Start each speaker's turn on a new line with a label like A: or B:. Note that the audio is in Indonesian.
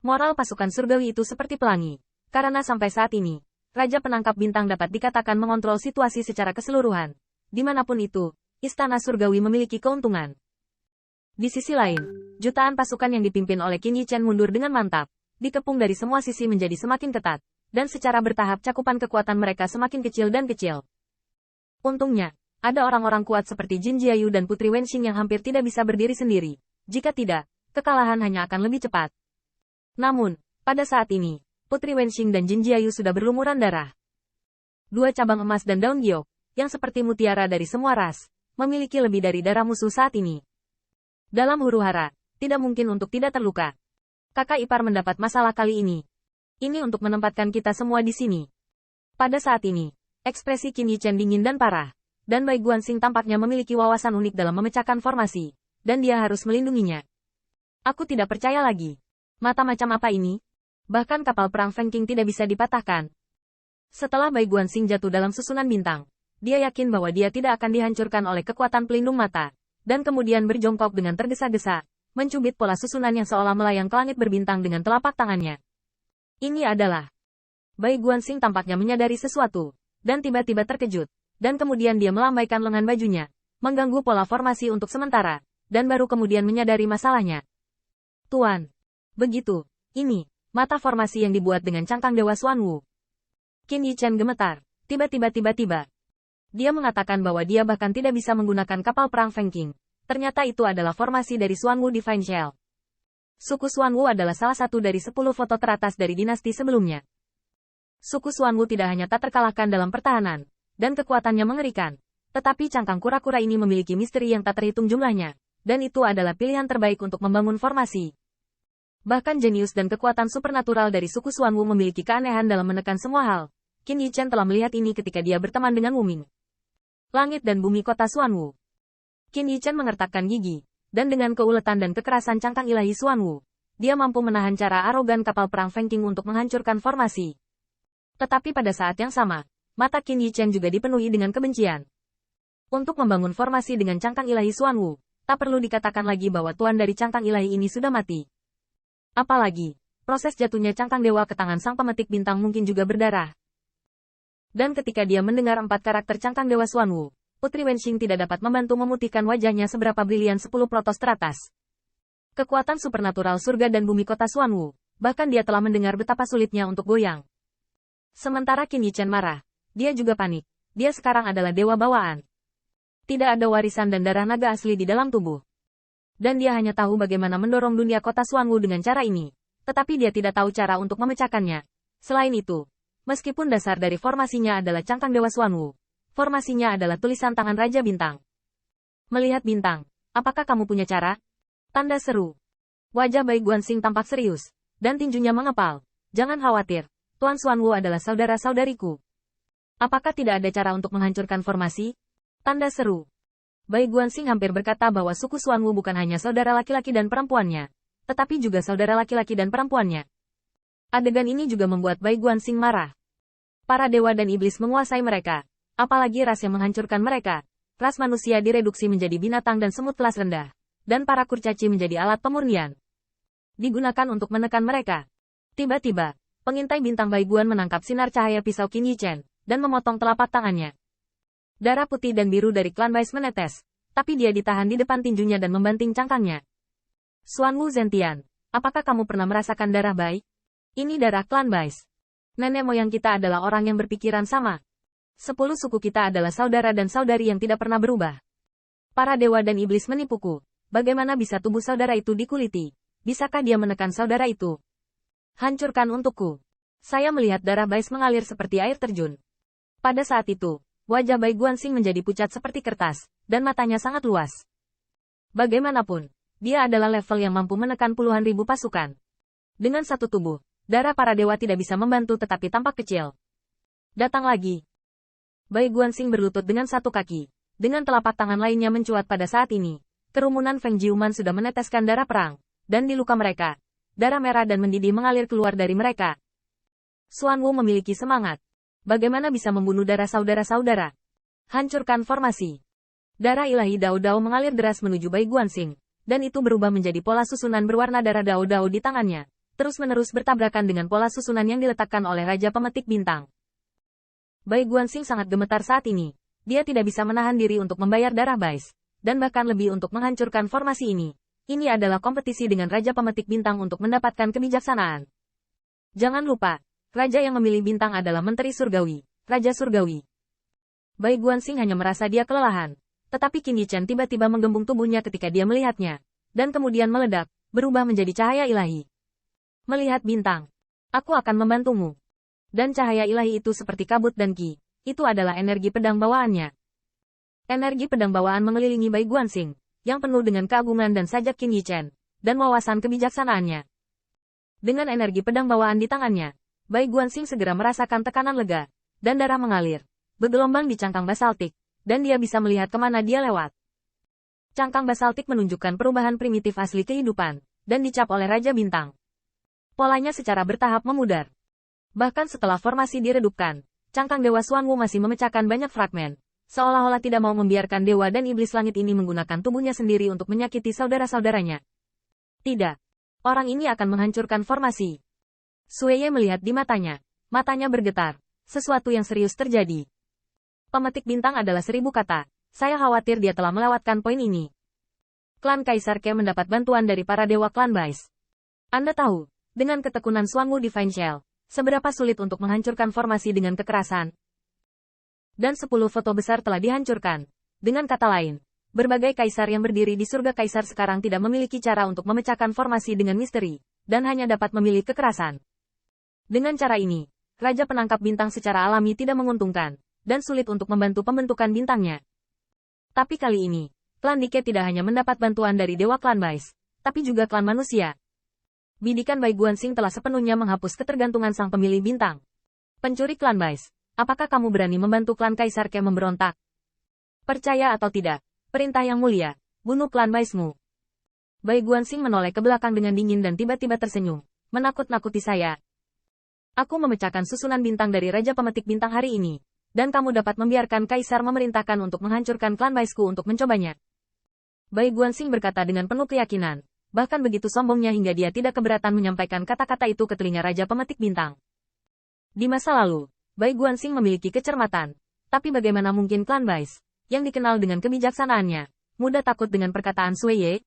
A: Moral pasukan surgawi itu seperti pelangi. Karena sampai saat ini, Raja Penangkap Bintang dapat dikatakan mengontrol situasi secara keseluruhan. Dimanapun itu, Istana Surgawi memiliki keuntungan. Di sisi lain, jutaan pasukan yang dipimpin oleh Qin Yichen mundur dengan mantap, dikepung dari semua sisi menjadi semakin ketat, dan secara bertahap cakupan kekuatan mereka semakin kecil dan kecil. Untungnya, ada orang-orang kuat seperti Jin Jiayu dan Putri Wenxing yang hampir tidak bisa berdiri sendiri. Jika tidak, kekalahan hanya akan lebih cepat. Namun, pada saat ini, Putri Wenxing dan Jin Jiayu sudah berlumuran darah. Dua cabang emas dan daun giok, yang seperti mutiara dari semua ras, memiliki lebih dari darah musuh saat ini. Dalam huru-hara, tidak mungkin untuk tidak terluka. Kakak ipar mendapat masalah kali ini. Ini untuk menempatkan kita semua di sini. Pada saat ini, ekspresi Qin Yichen dingin dan parah, dan Bai Guanxing tampaknya memiliki wawasan unik dalam memecahkan formasi, dan dia harus melindunginya. Aku tidak percaya lagi. Mata macam apa ini? Bahkan kapal perang Feng Qing tidak bisa dipatahkan. Setelah Bai Guanxing jatuh dalam susunan bintang, dia yakin bahwa dia tidak akan dihancurkan oleh kekuatan pelindung mata, dan kemudian berjongkok dengan tergesa-gesa, mencubit pola susunan yang seolah melayang ke langit berbintang dengan telapak tangannya. Ini adalah... Bai Guanxing tampaknya menyadari sesuatu, dan tiba-tiba terkejut, dan kemudian dia melambaikan lengan bajunya, mengganggu pola formasi untuk sementara, dan baru kemudian menyadari masalahnya. Tuan. Begitu, ini, mata formasi yang dibuat dengan cangkang Dewa Xuanwu. Qin Yichen gemetar, tiba-tiba. Dia mengatakan bahwa dia bahkan tidak bisa menggunakan kapal perang Feng Qing. Ternyata itu adalah formasi dari Xuanwu Divine Shell. Suku Xuanwu adalah salah satu dari 10 foto teratas dari dinasti sebelumnya. Suku Xuanwu tidak hanya tak terkalahkan dalam pertahanan, dan kekuatannya mengerikan, tetapi cangkang kura-kura ini memiliki misteri yang tak terhitung jumlahnya, dan itu adalah pilihan terbaik untuk membangun formasi. Bahkan jenius dan kekuatan supernatural dari suku Xuanwu memiliki keanehan dalam menekan semua hal. Qin Yichen telah melihat ini ketika dia berteman dengan Wuming. Langit dan bumi kota Xuanwu. Qin Yichen mengertakkan gigi, dan dengan keuletan dan kekerasan cangkang ilahi Xuanwu, dia mampu menahan cara arogan kapal perang Feng Qing untuk menghancurkan formasi. Tetapi pada saat yang sama, mata Qin Yichen juga dipenuhi dengan kebencian. Untuk membangun formasi dengan cangkang ilahi Xuanwu, tak perlu dikatakan lagi bahwa tuan dari cangkang ilahi ini sudah mati. Apalagi, proses jatuhnya cangkang dewa ke tangan sang pemetik bintang mungkin juga berdarah. Dan ketika dia mendengar 4 karakter cangkang dewa Xuanwu, Putri Wenxing tidak dapat membantu memutihkan wajahnya seberapa brilian 10 protos teratas. Kekuatan supernatural surga dan bumi kota Xuanwu, bahkan dia telah mendengar betapa sulitnya untuk goyang. Sementara Qin Yichen marah, dia juga panik, dia sekarang adalah dewa bawaan. Tidak ada warisan dan darah naga asli di dalam tubuh. Dan dia hanya tahu bagaimana mendorong dunia kota Xuanwu dengan cara ini, tetapi dia tidak tahu cara untuk memecahkannya. Selain itu, meskipun dasar dari formasinya adalah cangkang dewa Xuanwu, formasinya adalah tulisan tangan Raja Bintang. Melihat bintang, apakah kamu punya cara? Tanda seru. Wajah Bai Guanxing tampak serius, dan tinjunya mengepal. Jangan khawatir, Tuan Xuanwu adalah saudara-saudariku. Apakah tidak ada cara untuk menghancurkan formasi? Tanda seru. Bai Guanxing hampir berkata bahwa suku Xuanwu bukan hanya saudara laki-laki dan perempuannya, tetapi juga saudara laki-laki dan perempuannya. Adegan ini juga membuat Bai Guanxing marah. Para dewa dan iblis menguasai mereka, apalagi ras yang menghancurkan mereka. Ras manusia direduksi menjadi binatang dan semut kelas rendah, dan para kurcaci menjadi alat pemurnian. Digunakan untuk menekan mereka. Tiba-tiba, pengintai bintang Bai Guan menangkap sinar cahaya pisau Qin Yichen, dan memotong telapak tangannya. Darah putih dan biru dari klan Bais menetes, tapi dia ditahan di depan tinjunya dan membanting cangkangnya. Xuanwu Zentian, apakah kamu pernah merasakan darah Bai? Ini darah klan Bais. Nenek moyang kita adalah orang yang berpikiran sama. 10 suku kita adalah saudara dan saudari yang tidak pernah berubah. Para dewa dan iblis menipuku. Bagaimana bisa tubuh saudara itu dikuliti? Bisakah dia menekan saudara itu? Hancurkan untukku. Saya melihat darah Bais mengalir seperti air terjun. Pada saat itu, wajah Bai Guanxing menjadi pucat seperti kertas, dan matanya sangat luas. Bagaimanapun, dia adalah level yang mampu menekan puluhan ribu pasukan. Dengan satu tubuh, darah para dewa tidak bisa membantu tetapi tampak kecil. Datang lagi. Bai Guanxing berlutut dengan satu kaki, dengan telapak tangan lainnya mencuat pada saat ini. Kerumunan Feng Jiuman sudah meneteskan darah perang, dan di luka mereka, darah merah dan mendidih mengalir keluar dari mereka. Xuanwu memiliki semangat. Bagaimana bisa membunuh darah saudara-saudara? Hancurkan formasi. Darah ilahi Dao-Dao mengalir deras menuju Bai Guanxing, dan itu berubah menjadi pola susunan berwarna darah Dao-Dao di tangannya. terus-menerus bertabrakan dengan pola susunan yang diletakkan oleh Raja Pemetik Bintang. Bai Guanxing sangat gemetar saat ini. Dia tidak bisa menahan diri untuk membayar darah Bais, dan bahkan lebih untuk menghancurkan formasi ini. Ini adalah kompetisi dengan Raja Pemetik Bintang untuk mendapatkan kebijaksanaan. Jangan lupa, Raja yang memilih bintang adalah Menteri Surgawi, Raja Surgawi. Bai Guanxing hanya merasa dia kelelahan, tetapi Qin Yichen tiba-tiba menggembung tubuhnya ketika dia melihatnya, dan kemudian meledak, berubah menjadi cahaya ilahi. Melihat bintang, aku akan membantumu. Dan cahaya ilahi itu seperti kabut dan ki, itu adalah energi pedang bawaannya. Energi pedang bawaan mengelilingi Bai Guanxing, yang penuh dengan keagungan dan sajak Qin Yichen, dan wawasan kebijaksanaannya. Dengan energi pedang bawaan di tangannya, Bai Guanxing segera merasakan tekanan lega, dan darah mengalir, bergelombang di cangkang basaltik, dan dia bisa melihat kemana dia lewat. Cangkang basaltik menunjukkan perubahan primitif asli kehidupan, dan dicap oleh Raja Bintang. Polanya secara bertahap memudar. Bahkan setelah formasi diredupkan, cangkang Dewa Xuanwu masih memecahkan banyak fragmen, seolah-olah tidak mau membiarkan Dewa dan Iblis Langit ini menggunakan tubuhnya sendiri untuk menyakiti saudara-saudaranya. Tidak. Orang ini akan menghancurkan formasi. Sueye melihat di matanya. Matanya bergetar. Sesuatu yang serius terjadi. Pemetik bintang adalah 1000 kata. Saya khawatir dia telah melewatkan poin ini. Klan Kaisar Ke mendapat bantuan dari para dewa klan Bais. Anda tahu, dengan ketekunan Xuanwu Divine Shell, seberapa sulit untuk menghancurkan formasi dengan kekerasan. Dan 10 foto besar telah dihancurkan. Dengan kata lain, berbagai kaisar yang berdiri di surga kaisar sekarang tidak memiliki cara untuk memecahkan formasi dengan misteri, dan hanya dapat memilih kekerasan. Dengan cara ini, Raja Penangkap Bintang secara alami tidak menguntungkan, dan sulit untuk membantu pembentukan bintangnya. Tapi kali ini, klan Dike tidak hanya mendapat bantuan dari dewa klan Bais, tapi juga klan manusia. Bidikan Bai Guanxing telah sepenuhnya menghapus ketergantungan sang pemilih bintang. Pencuri klan Bais, apakah kamu berani membantu klan Kaisar Ke memberontak? Percaya atau tidak, perintah yang mulia, bunuh klan Baismu. Bai Guanxing menoleh ke belakang dengan dingin dan tiba-tiba tersenyum, menakut-nakuti saya. Aku memecahkan susunan bintang dari Raja Pemetik Bintang hari ini, dan kamu dapat membiarkan Kaisar memerintahkan untuk menghancurkan klan Baisku untuk mencobanya. Bai Guanxing berkata dengan penuh keyakinan. Bahkan begitu sombongnya hingga dia tidak keberatan menyampaikan kata-kata itu ke telinga Raja Pemetik Bintang. Di masa lalu, Bai Guanxing memiliki kecermatan. Tapi bagaimana mungkin klan Bais, yang dikenal dengan kebijaksanaannya, mudah takut dengan perkataan Sueye?